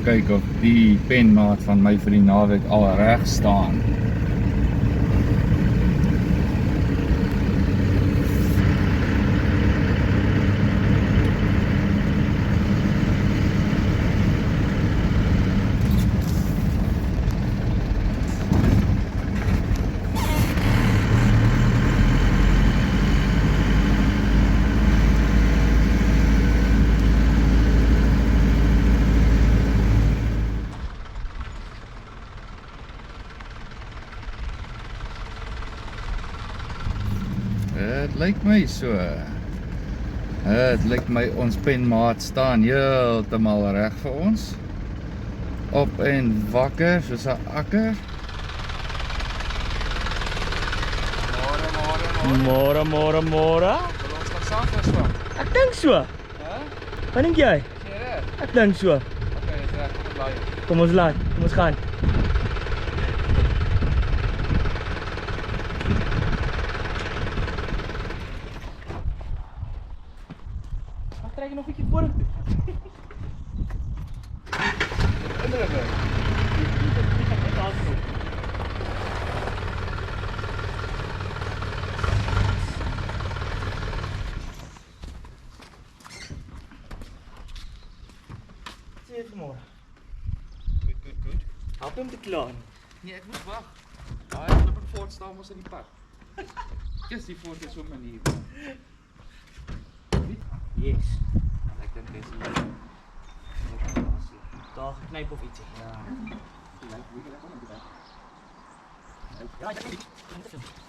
kyk of die penmaat van my vir die naweek al reg staan. Het lyk my so. Het lyk my ons penmaat staan heeltemal reg vir ons. Op en wakker soos 'n akker. Môre. Wil ons gaan saam verswam? Ek dink so. Ja? Wat dink jy? Sê reg? Ek dink so. Okay, dis reg, kom blaai. Kom ons laat. Kom ons gaan. Wat trek jy nog 'n bietjie vorentoe? Indrukwekkend. Sê dit môre. Goed. Help hom te klaar. Nee, ek moet wag. Daai flipping Ford staan mos in die pad. Dis die Ford is so 'n manier. Yes. Ek dink dis Daar geknyp of ietsie. ja. Lyk hoe jy kom dit. Ja, ja.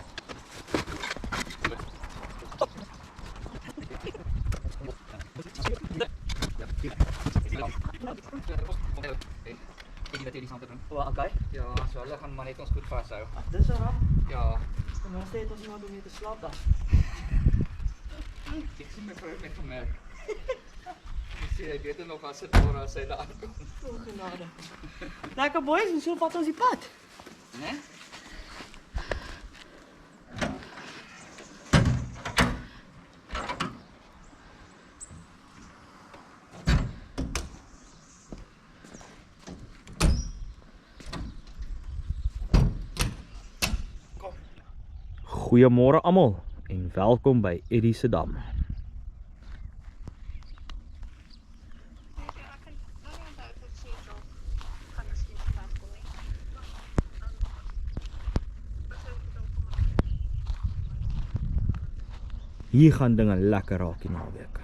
Oh, okay. Ja, so hulle gaan maar net ons goed vashou. Dis al rap. Ja, En dan sê dit ons nou doen net te slaap dan. ek sien my vrou net gemerk. Ek sê hy weet nog as dit môre as hy daar aankom. O, genade. Lekker boys, en so vat ons die pad. Né? Goeiemôre almal en welkom by Eddie se Dam. Hier gaan dinge lekker raak die naweek.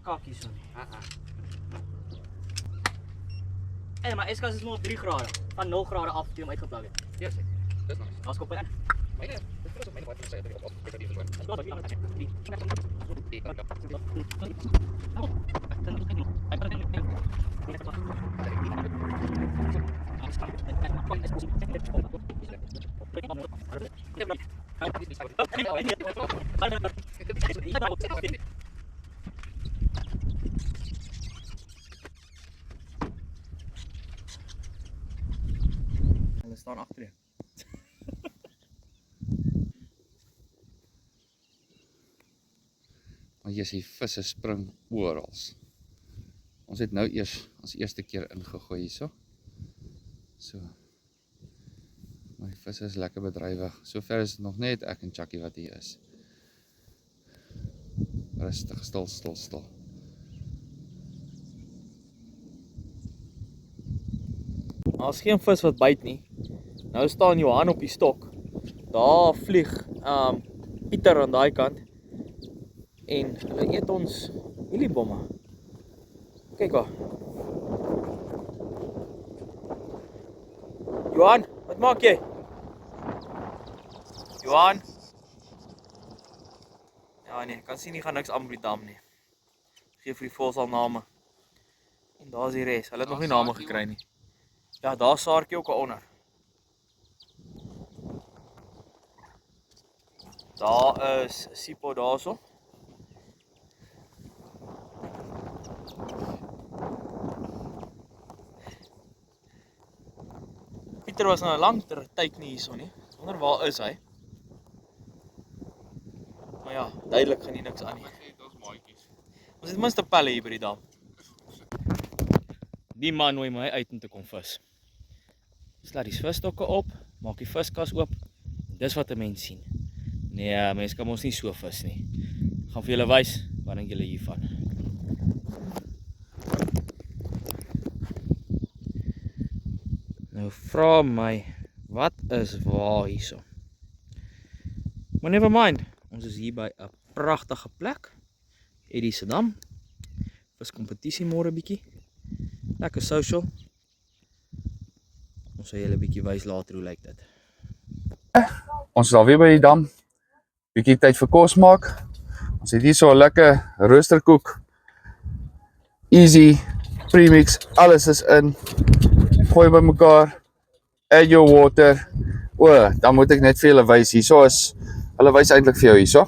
Kakkies so nie. Hey, maar yskas is nog 3 grade. Van 0 grade af toe hom uitgeplug het. Ja, sê. Dis nice. Daar's kop in. Myne, dis vir ons myne wat sê dat op ek het hier Dit was hier aan Hulle staan agter jou. jy sien visse spring oral. Ons het nou eers ons eerste keer ingegooi hierso. So. Maar die visse is lekker bedrywig. Sover is dit nog net ek en Chucky wat hier is. Rustig, stil. Daar's geen vis wat byt nie. Nou staan Johan op die stok. Daar vlieg Pieter aan daai kant. En hulle eet ons mieliebomme. Kyk daar. Johan, wat maak jy? Johan? Ja nee, kan sien nie gaan niks aan by die dam nie. Geef vir die voëls al name. En daar's die res. Hulle het nog nie name gekry nie. Ja, daar Saartjie ook onder. Daar is Sipo daarso. Pieter was nou 'n lang tyd nie hierso nie. Wonder waar is hy? Maar ja, duidelik gaan hier niks aan nie. Ons het minste pelle hier by die dam. Die man nooi my uit om te kom vis. Slaat die visstokke op, maak die viskas oop. Dis wat 'n mens sien. Nee, mens kan ons nie so vis nie. Ek gaan vir julle wys, wat dink julle hiervan? Nou vra my, wat is waar hierso? Maar never mind, ons is hier by 'n pragtige plek. Eddie se dam. Viskompetisie môre bietjie. Lekker social. Ons sal julle bietjie wys later hoe lyk dit. Ons is alweer by die dam. Bietjie tyd vir kos maak. Ons het hier so 'n lekker roosterkoek. Easy, premix, alles is in. Gooi by mekaar. Add your water. O, dan moet ek net vir julle wys. Hierso is, hulle wys eintlik vir jou hierso.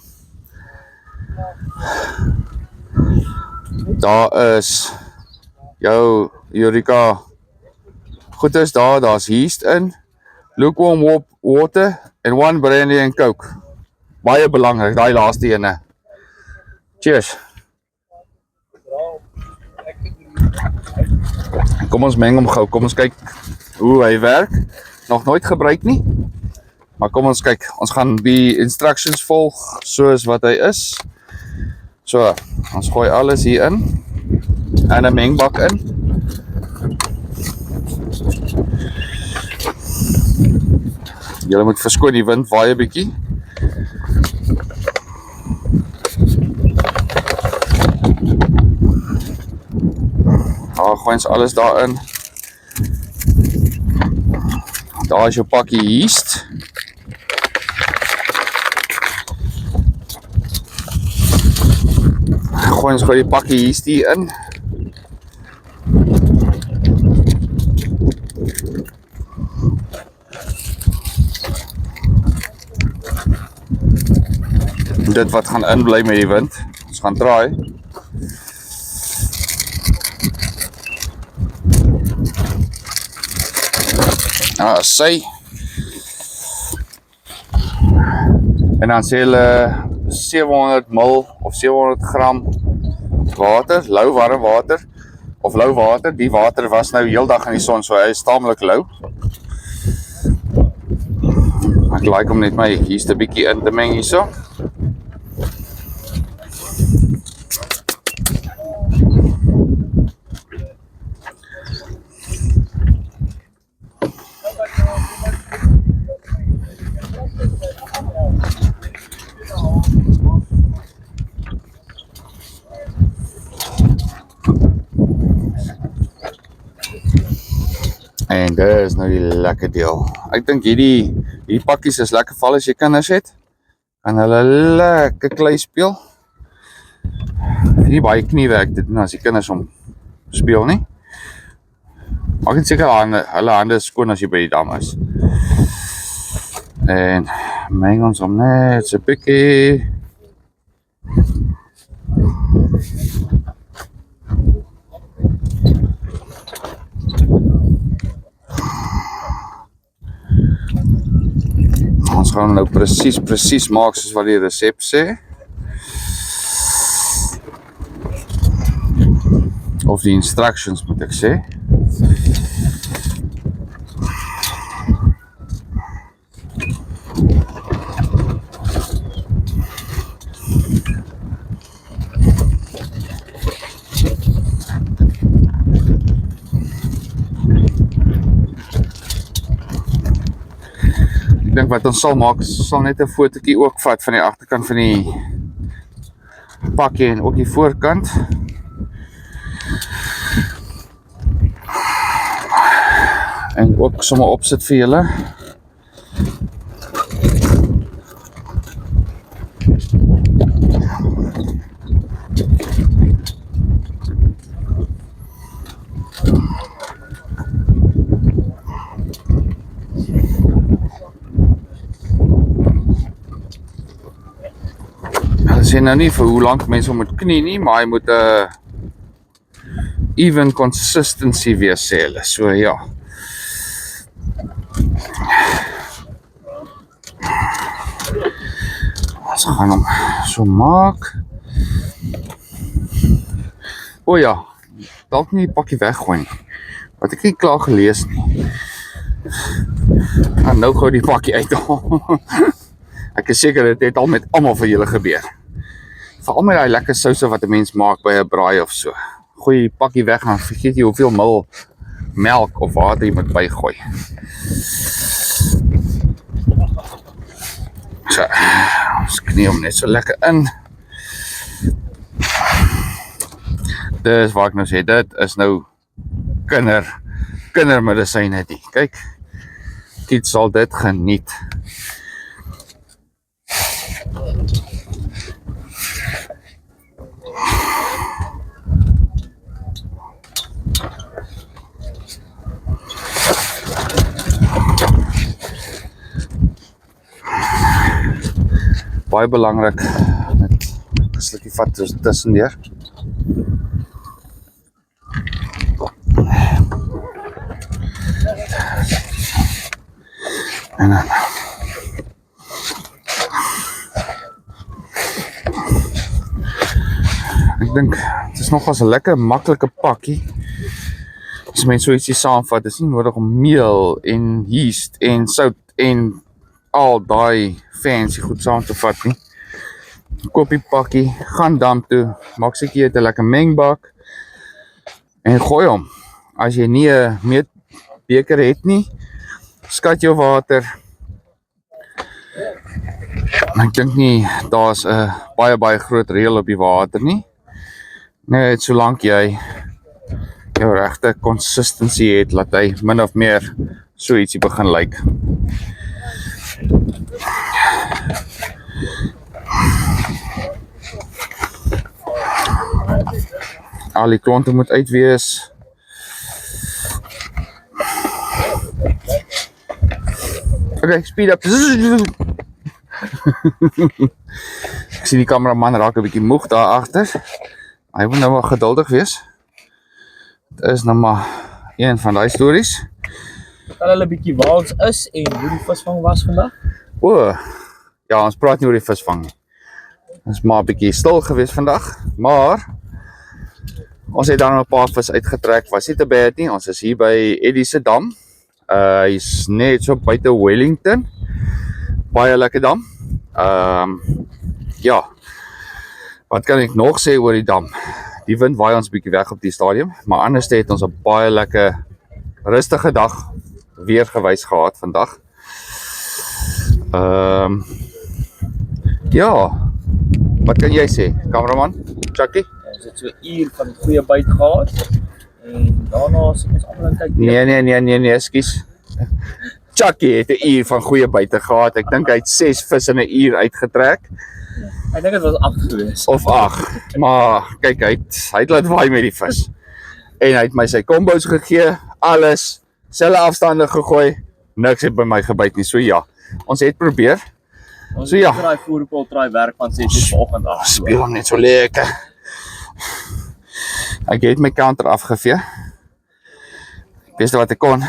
Daar is jou Eureka goeders daar, daar's yeast in, lukewarm water en 1 brandy and coke. Baie belangrik, daai laaste ene. Cheers. Kom ons meng hom gou, kom ons kyk hoe hy werk. Nog nooit gebruik nie. Maar kom ons kyk, ons gaan die instructions volg soos wat hy is. So, ons gooi alles hier in. En 'n mengbak in. Julle moet verskoon, die wind waai 'n bietjie. Daar gooi ons alles daarin. Daar is jou pakkie yeast. Gooi ons die pakkie yeast hier in. Dit wat gaan inbly met die wind. Ons gaan draai. Sy. En dan sê hulle 700 ml of 700 gram water, lou warm water of lou water. Die water was nou heeldag in die son, so hy is taamlik lou. Ek like om net my yeast 'n bietjie in te meng hierso. En dit is nou die lekker deel. Ek dink hierdie pakkies is lekker val as jy kinders het. Kan hulle lekker klei speel. Nie baie kniewerk te doen as die kinders om speel nie. Maak net seker hulle hande skoon as jy by die dam is. En meng ons hom net so 'n bietjie. Ons gaan nou presies maak soos wat die resep sê. Of die instructions moet ek sê. Ek dink wat ons sal maak, ons sal net 'n fotootjie ook vat van die agterkant van die pakkie en ook die voorkant. En ook sommer opsit vir julle. Hulle sê nou nie vir hoe lank mense moet knie nie, maar hy moet 'n even consistency wees, sê hulle. So ja. Ons gaan hom so maak. O ja, dalk nie die pakkie weggooi nie. Wat ek nie klaar gelees nie. En nou gou die pakkie uithaal. Ek is seker dit het al met almal van julle gebeur. Veral met daai lekker souse wat 'n mens maak by 'n braai of so. Gooi die pakkie weg en vergeet jy hoeveel mil melk of water jy moet bygooi. So, ons knie hom net so lekker in. Dis wat ek nou sê, dit is nou kindermedisyne die. Kyk, kids sal dit geniet. Baie belangrik met 'n slukkie vat tussendeur. En dan ek dink dit is nogals 'n lekker maklike pakkie. As mens so ietsie saamvat, is nie nodig om meel en yeast en sout en al daai fancy goed saam te vat nie. Koop die pakkie, gaan dam toe, maak seker jy het 'n lekker mengbak en gooi hom. As jy nie 'n meetbeker het nie, skat jou water. Ek dink nie daar's 'n baie groot reël op die water nie. Net solank jy jou regte consistency het, laat hy min of meer so ietsie begin lyk. Al die klonte moet uit wees. Okay, speed up. Ek sien die kameraman raak 'n bietjie moeg daar agter. Hy moet nou maar geduldig wees. Dit is nou maar een van daai stories. Vertel hulle 'n bietjie waar ons is en hoe die visvang was vandag. O, ja, ons praat nie oor die visvang nie. Ons is maar 'n bietjie stil gewees vandag, maar ons het dan 'n paar vis uitgetrek, was nie te bad nie. Ons is hier by Eddie se dam. Hy's net so buite Wellington. Baie lekker dam. Ja. Wat kan ek nog sê oor die dam? Die wind waai ons 'n bietjie weg op die stadium, maar anders het ons 'n baie lekker rustige dag weer gewys gehad vandag. Ja. Wat kan jy sê, kameraman? Chucky? Ons het so 'n uur van goeie byt gehad en daarna sit ons almal aan kyk. Nee, ekskuus. Chucky het 'n uur van goeie byte gehad. Ek dink hy het 6 vis in 'n uur uitgetrek. Ek dink dit was 8 gewees. Of 8. Maar kyk, hy het laat waai met die vis. En hy het my sy combos gegee, alles, selfe afstande gegooi. Niks het by my gebyt nie. So ja, ons het probeer. Ons So ja. het daai voorpol try werk van 6:00 vanoggend af. Speel hom net so lekker. Ek het my counter afgevee. Beste wat ek kon.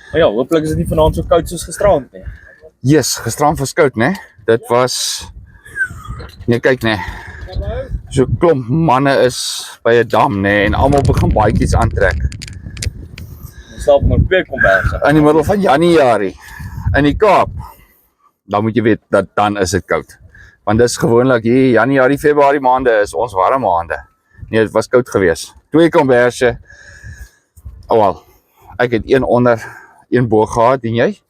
Maar ja, hopelik is dit nie vanaand so koud soos gisterand nie. Yes, gisterand was koud, né? Dit was Nee, kyk nee. So 'n klomp manne is by 'n dam nee en almal begin baadjies aantrek. Ons stap maar 2 komberse. In die middel van Januarie in die Kaap. Dan moet jy weet dat dan is dit koud. Want dis gewoonlik hier Januarie, Februarie maande is ons warm maande. Nee, dit was koud geweest. 2 komberse. Wel, ek het een onder, een bo gehad en jy?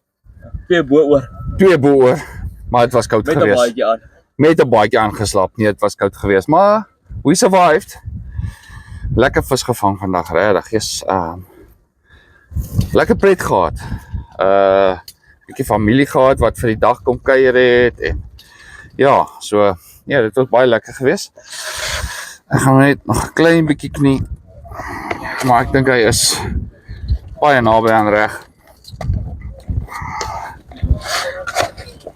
2 bo oor. 2 bo oor, maar dit was koud Met 'n geweest. baadjie aan. Met 'n baadjie aangeslaap. Nee, dit was koud geweest, maar we survived. Lekker vis gevang vandag, regtig. Yes, lekker pret gehad. 'n Bietjie familie gehad wat vir die dag kom kuier het en ja, so ja, dit was baie lekker geweest. Ek gaan net nog 'n klein bietjie knie. Maar ek dink hy is baie naby aan reg.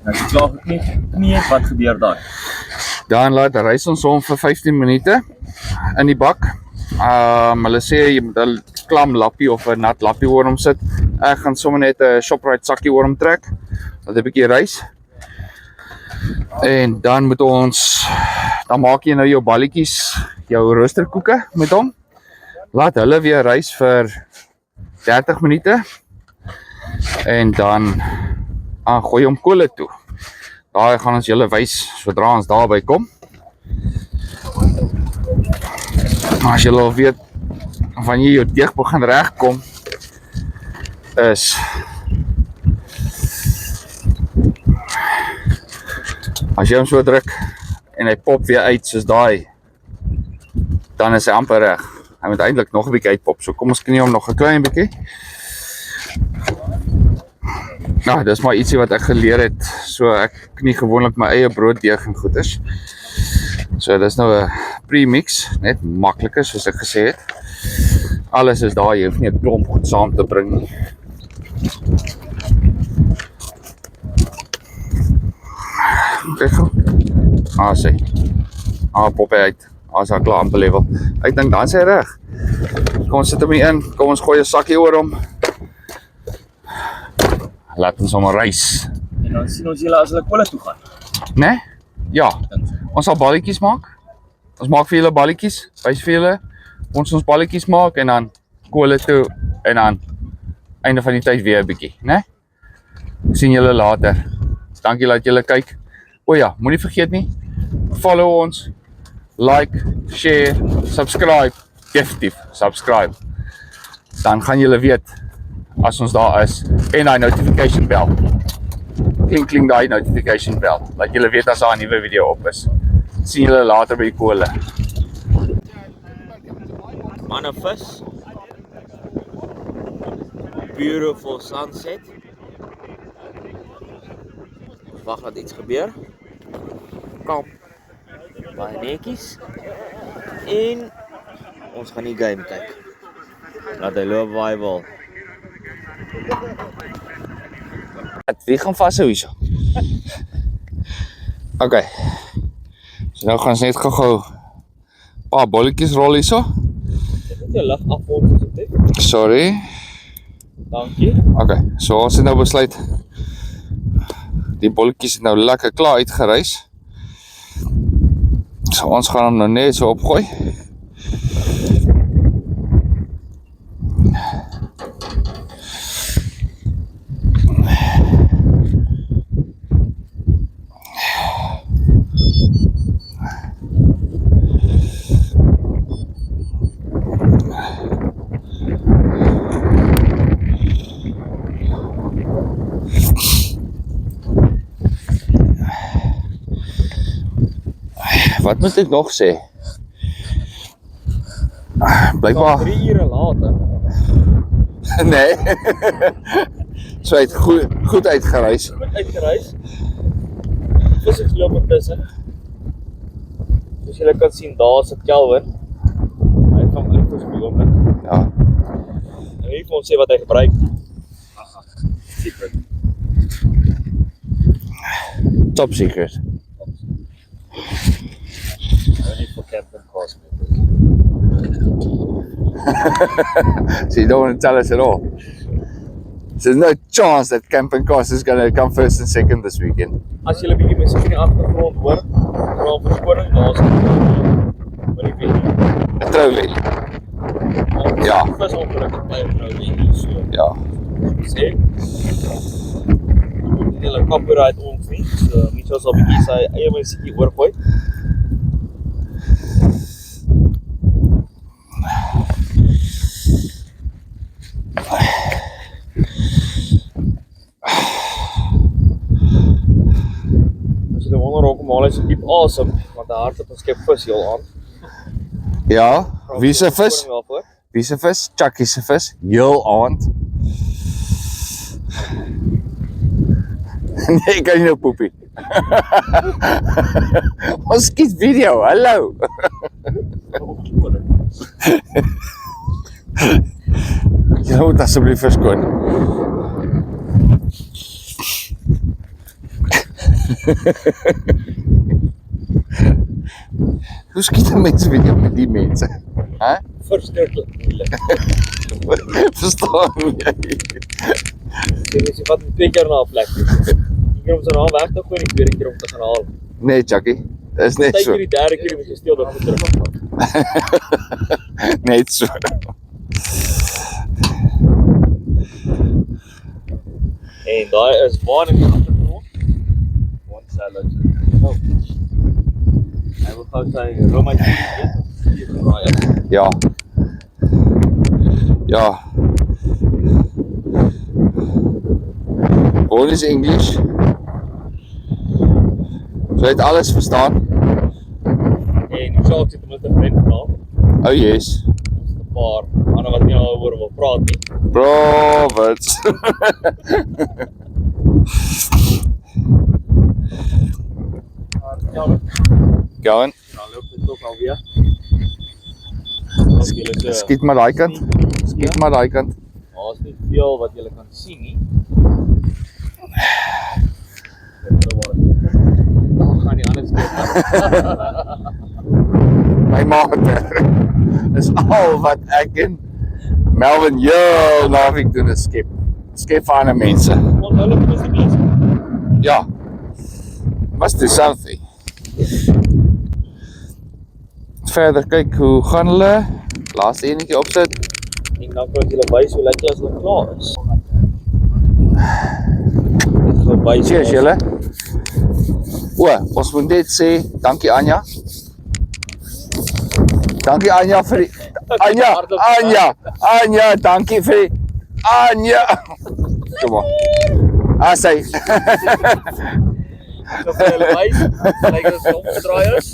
Nou die klaar geknie, wat gebeur dan? Dan laat reis ons hom vir 15 minute in die bak. Hulle sê jy moet 'n klam lappie of 'n nat lappie oor hom sit. Ek gaan sommer net 'n Shoprite sakkie oor hom trek. Laat 'n bietjie reis. En dan moet ons dan maak jy nou jou balletjies, jou roosterkoeke met hom. Laat hulle weer reis vir 30 minute. En dan gooi hom kolle toe. Daar gaan ons julle wys sodra ons daarby kom. As julle al weet wanneer jou deeg begin regkom is as jy hom so druk en hy pop weer uit soos daai, dan is hy amper reg. Hy moet eintlik nog 'n bietjie uitpop. So kom ons knie hom nog 'n klein bietjie. Nou, dis maar ietsie wat ek geleer het. So ek knie gewoonlik my eie brooddeeg en goeders. So dis nou 'n premix, net makliker soos ek gesê het. Alles is daar, jy hoef nie 'n klomp goed saam te bring nie. Kyk gou. Sê. Pop hy uit. As hy klaar amper level. Ek dink dan is hy reg. Kom ons sit hom hier in. Kom ons gooi 'n sakkie oor hom. Laat ons hom reis. En dan sien ons julle as hulle kolle toe gaan. Né? Ja. Ons sal balletjies maak. Ons maak vir julle balletjies. Wys vir julle. Ons balletjies maak en dan kolle toe en dan einde van die tyd weer 'n bietjie, né? Sien julle later. Dankie dat julle kyk. O ja, moenie vergeet nie. Follow ons. Like, share, subscribe. Definitief subscribe. Dan gaan julle weet as ons daar is en daai notification bell. Klink daai notification bell. Laat julle weet as daar 'n nuwe video op is. Sien julle later by die kolle. Manne vis. Beautiful sunset. Ons wag dat iets gebeur. Kamp. Baie netjies. En ons gaan die game kyk. Laat hy loop waar hy wil. Wie gaan vashou hierso? Okay. So nou gaan ons net gou-gou 'n paar bolletjies rol hierso. Net jou lig af ons asseblief. Sorry. Dankie. Okay, so ons het nou besluit die bolletjies het nou lekker klaar uitgereis. So ons gaan hom nou net so opgooi. Wat moet ek nog sê? Blykbaar 3 ure later. nee. So hy het goed uitgereis. Goed uitgereis. Vis het geloop intussen. Soos julle kan sien, daar sit Kelvin. Hy vang uit vir 'n oomblik. Ja. En hy vir ons sê wat hy gebruik. Secret. Top secret. Only for camping cosmetics. So you don't want to tell us at all. There's no chance that Camping Cars is going to come first and second this weekend. As julle bietjie musiek in die agtergrond hoor, vra verskoning daar's wat die weet. 'n Trouwel. Ja. Vis ongelukkig by 'n trouwel so. Ja. Sê. Hulle copyright ons nie. So Mitchell sal bietjie sy eie musiekie oorgooi. As jy wonder hoekom haal hy so diep asem, want hy hardloop 'n skep vis heel aan. Ja, wie se vis? Wie se vis? Chucky se vis, heel aand. Nee, ek kan nie nou poepie. Ons skiet video, hallo. Jy moet asseblief verskoon. Hoe skiet 'n mens video met die mense? Hè? Verskriklik moeilik. Verstaan jy? Jy vat 2 keer na 'n plek. Een keer om sy naam weg te gooi en die tweede keer om te gaan haal. Nee, Chucky. Dit is net so. Partykeer die derde keer moet jy steel dat goed terugvat. Net so. En daai is waar in die agtergrond. One salad. Oh. Hy wil gou sy romaatjie eet. Ja. Ja. Hoor is English. So het alles verstaan. En die saak sit om met 'n vriend vanaand. Oh yes. Ons het 'n paar ander wat nie al oor wil praat nie. Bro, wat? Ja, Gaan. dan loop dit ook alweer. Skiet maar daai kant. Skiet maar daai kant. Daar's nie veel wat jy kan sien nie. Dan gaan die ander skiet. My maat. Dis al wat ek en Melvin heel naweek doen is skep. Skep vir ander mense. Want hulle is die beste. Ja. Must do something. Verder kyk hoe gaan hulle. Laaste enetjie opsit. En dan kan julle wys hoe lekker as hulle klaar is. Dit is verby. Cheers julle. O, ons moet net sê dankie Anja. Dankie Anja vir die Anja, dankie vir die Anja. Kom maar. Sy. So vir julle wys, lyk dit as omgedraai is.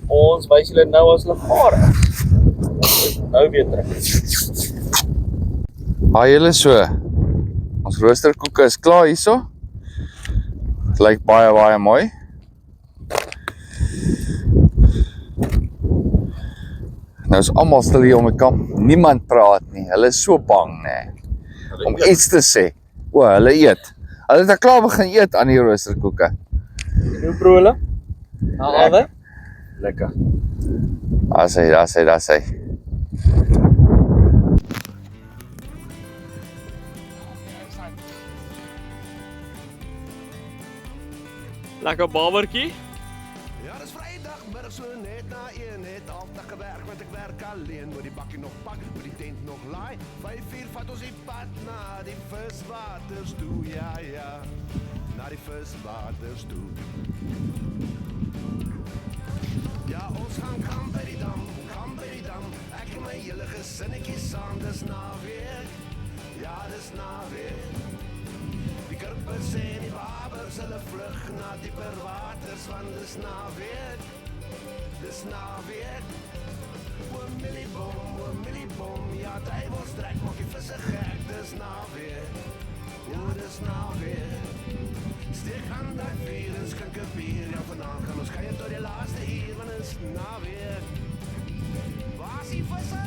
Ons wys julle nou as hulle klaar is. Nou weer terug. Haai julle so. Ons roosterkoeke is klaar hierso. Dit lyk baie mooi. Nou is almal stil hier om die kamp. Niemand praat nie. Hulle is so bang, nê. Om iets te sê. O, hulle eet. Hulle het al klaar begin eet aan die roosterkoeke. Hoe proe hulle? Hawe? Lekker. Daar sê. Lekker babertjie. Ja, dis Vrydagmiddag so net na 1 het altyd gewerk want ek werk alleen moet die bakkie nog pak, moet die tent nog laai. 5:00 vat ons die pad na die viswaters toe, ja, na die viswaters toe. Ja, ons gaan kamp by die dam, ek en my hele gesinnetjie saam, dis naweek, ja, dis naweek. Die kurpers en die babers, hulle vlug na dieper waters, want dis naweek, O milliebom, ja, duivels trek, maak die visse gek, dis naweek, dis naweek. Steek aan die vuur en skink 'n bier, ja, vanaand gaan ons kuier tot die laaste uur, want dis naweek. Waar is die visse?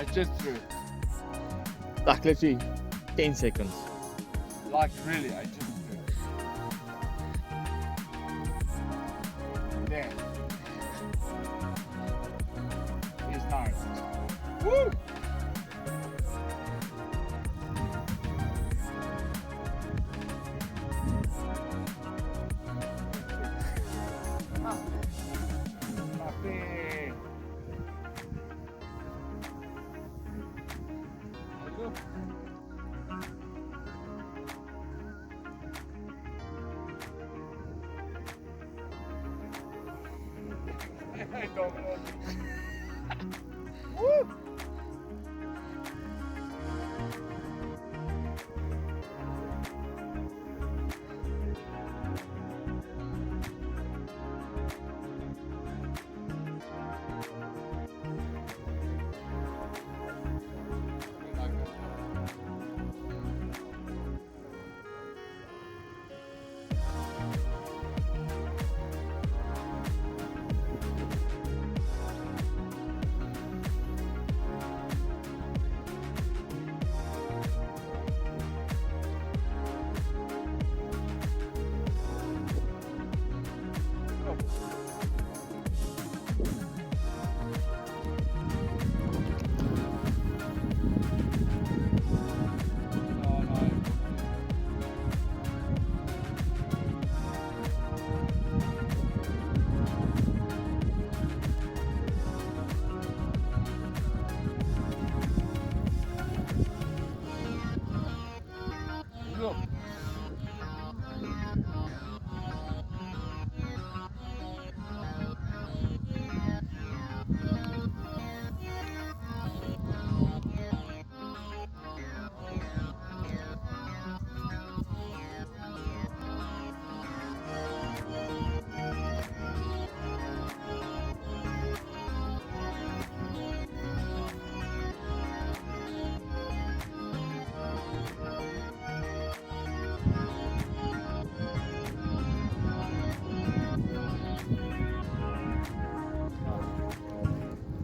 I just threw. Like literally 10 seconds. Like really, I just threw. There. It's nice. Woo! Happy. I don't know. Woo!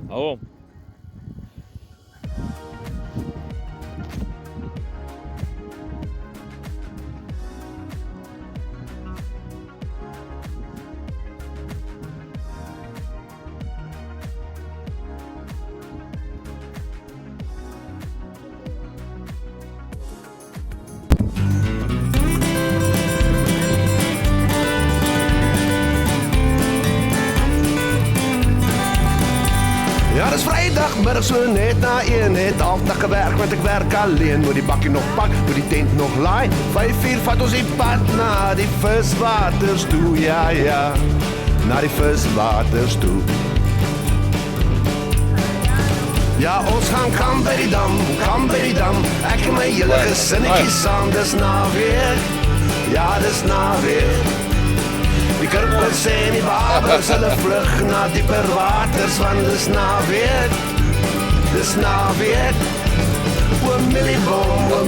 Hou hom. Ja, dis Vrydagmiddag so net na 1. Het altyd gewerk, want ek werk alleen. Moet die bakkie nog pak, moet die tent nog laai. 5:00 vat ons die pad na die viswaters toe. Ja, ja, na die viswaters toe. Ja, ons gaan kam by die dam, kam by die dam. Ek en my hele gesinnetjie saam, dis naweek. Ja, dis naweek. Die kurpers en die babers, hulle vlug na dieper waters, want dis naweek, dis naweek. O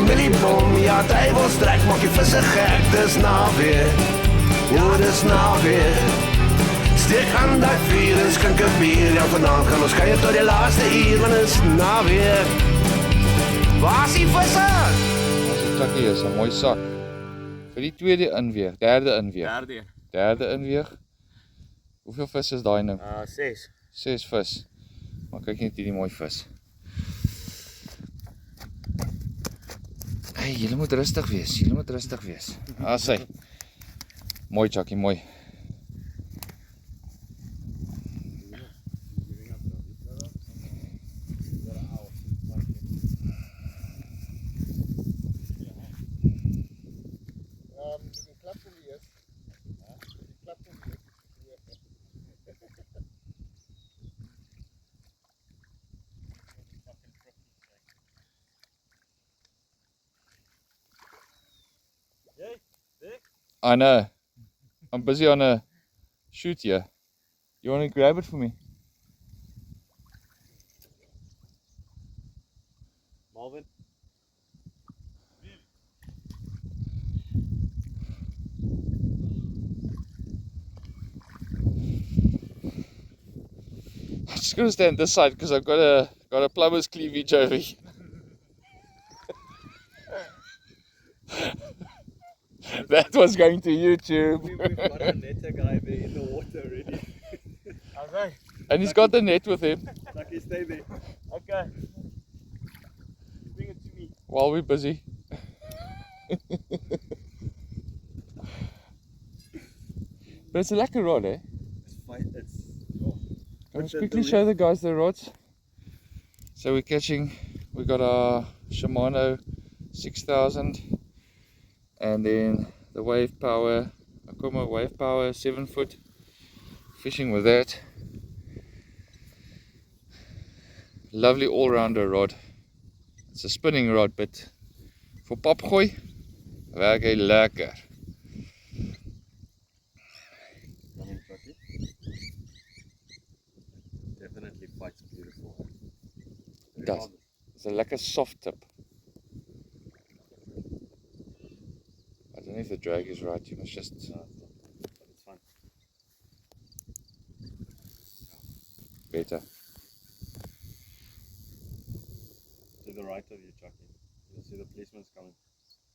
Millieboom, ja, duivelstrek, maak die visse gek, dis naweek, o, dis naweek. Steek aan die vuur en skink 'n bier, ja, vanaand gaan ons kuier tot die laaste uur, want dis naweek. Waar is die visse? Ons het sakkie is 'n mooi sak. Vir die tweede inweeg, derde inweeg. Derde inweeg. Hoeveel vis is daai nou? 6. 6 vis. Maar kyk net hierdie mooi vis. Hey, julle moet rustig wees. Julle moet rustig wees. Sy. Mooi Chucky, mooi. I know. I'm busy on a shoot here. You want to grab it for me? Marvin. I'm just going to stand this side because I've got a Got a plumber's cleavage over here. That was going to YouTube. We've got a netter guy there in the water already. Okay. And he's got the net with him Lucky, stay there. Okay. Bring it to me. while we're busy. But it's a lekker rod, eh? It's fine. Let's quickly show the guys the rods. So we're catching, we got our Shimano 6000 and then the Wave Power, Akuma Wave Power 7 foot, fishing with that. Lovely all-rounder rod. It's a spinning rod, but for popgooi werk hy lekker. Definitely fights beautiful. It does. It's a lekker soft tip. I don't know if the drag is right, you must just... It's fine. better. To the right of you, Chucky. You'll see the policeman's coming.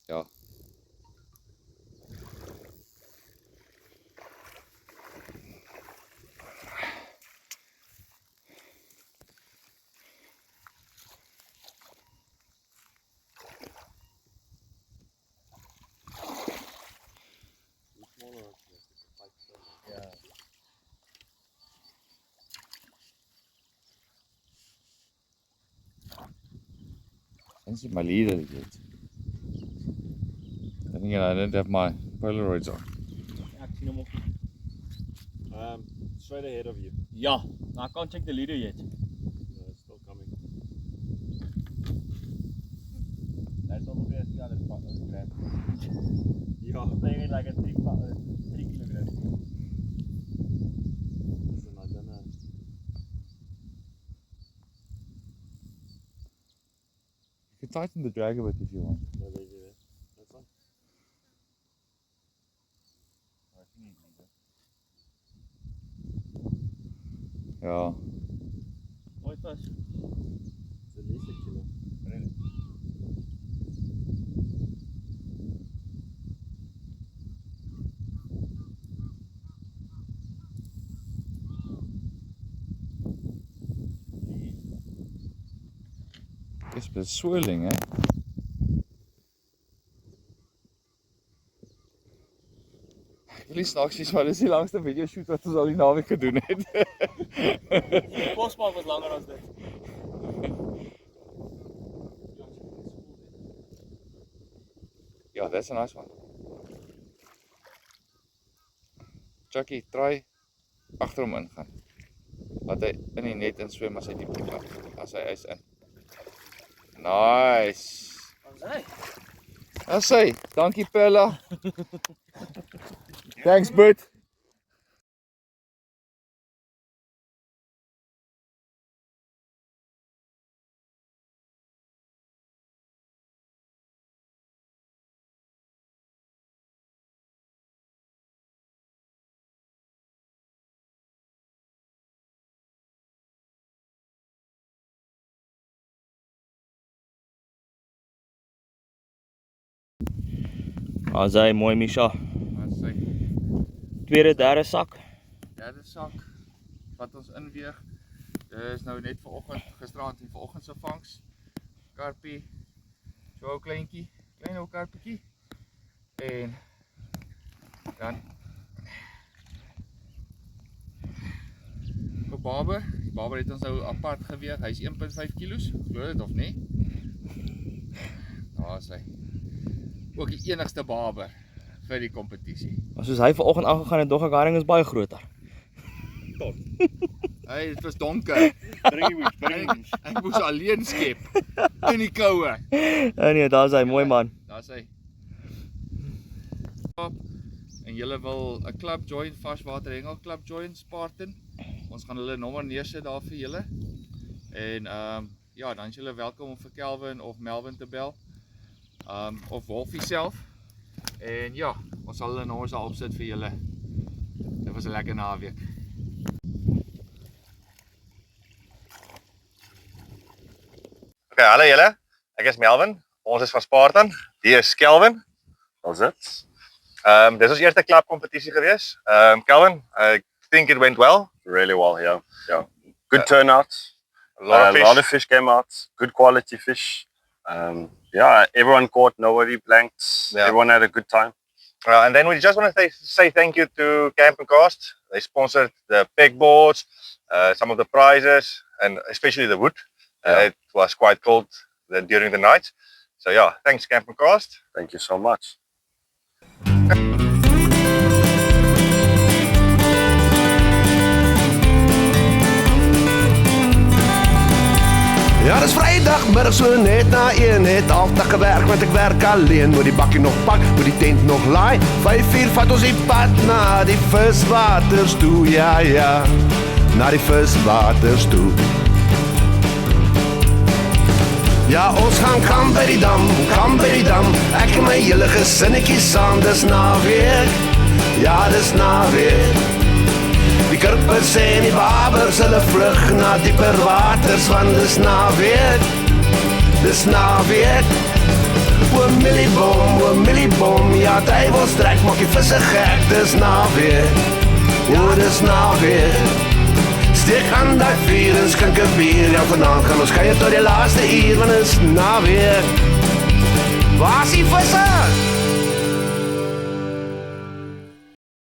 Yeah. Yeah. Fancy my leader yet. Then again, I don't have my Polaroids on. Ek sien hom ook nie. Straight ahead of you. Ja, I can't check the leader yet. No, it's still coming. That's only a 300 gram. Yeah. Playing it like a 3 kilogram. Listen, I don't know. You can tighten the drag a bit if you want. No, there's you there. That's fine. Yeah. Mooi vis. It's at least a kilo. It's a bit swirling, eh? Ek wil nie snaaks wees, maar dis die langste video shoot wat ons al die naweek gedoen het. Die kosmaak was langer as dit. Yeah, that's a nice one. Chucky, try agter hom ingaan. Laat hy in die net in swem as hy diep gaan. As hy is in. Nice. Ons hy. As hy, dankie Perla. Thanks, Bert. As hy mooi Misha. As hy, Tweede, derde sak. derde sak wat ons inweeg. Dis nou net vanoggend, gisteraand en vanoggend se vangs. Karpie. So 'n kleintjie, klein ou karpietjie. En dan 'n baber. Die baber het ons nou apart geweeg. Hy's 1.5 kg. Glo dit of nie? Daar is hy. Ook die enigste baber vir die kompetisie. Maar soos hy vanoggend aangegaan het, dog ek haring is baie groter. Hey, dit was donker. Ek moes alleen skep in die koue. Nee, daar's hy, mooi man. Daar's hy. En julle wil 'n club join, varswater hengel club join, Spartan. Ons gaan hulle nommer neersit daar vir julle. En ja, dan is julle welkom om vir Kelvin of Melvin te bel. Of Wolfie self. En ja, ons sal hulle nommers daar opsit vir julle. Dit was 'n lekker naweek. Okay, hallo julle. Ek is Melvin. Ons is van Spartan. Die is Kelvin. Was it? Dis ons eerste klapkompetisie gewees. Kelvin, I think it went well. Really well, yeah. Yeah. Good turnout. A lot A lot of fish came out. Good quality fish. Yeah, everyone caught, nobody blanked. Yeah. Everyone had a good time. And then we just want to say thank you to Camp and Cast. They sponsored the pegboards, some of the prizes, and especially the wood. It was quite cold during the night. So yeah, thanks Camp and Cast. Thank you so much. Ja, dis Vrydagmiddag so net na 1. Het altyd gewerk, want ek werk alleen. Moet die bakkie nog pak, moet die tent nog laai. 5:00 vat ons die pad na die viswaters toe. Ja, ja, na die viswaters toe. Ja, ons gaan by die dam, ek en my hele gesinnetjie saam, dis naweek, ja, dis naweek. Die kurpers en die babers, hulle vlug na dieper waters, want dis naweek, dis naweek. O Millieboom, ja, duivelstrek, maak die visse gek, dis naweek, o, dis naweek. Steek aan die vuur en skink 'n bier. Ja, vanaand gaan ons kuier tot die laaste uur, want is naweek. Waar is die visse?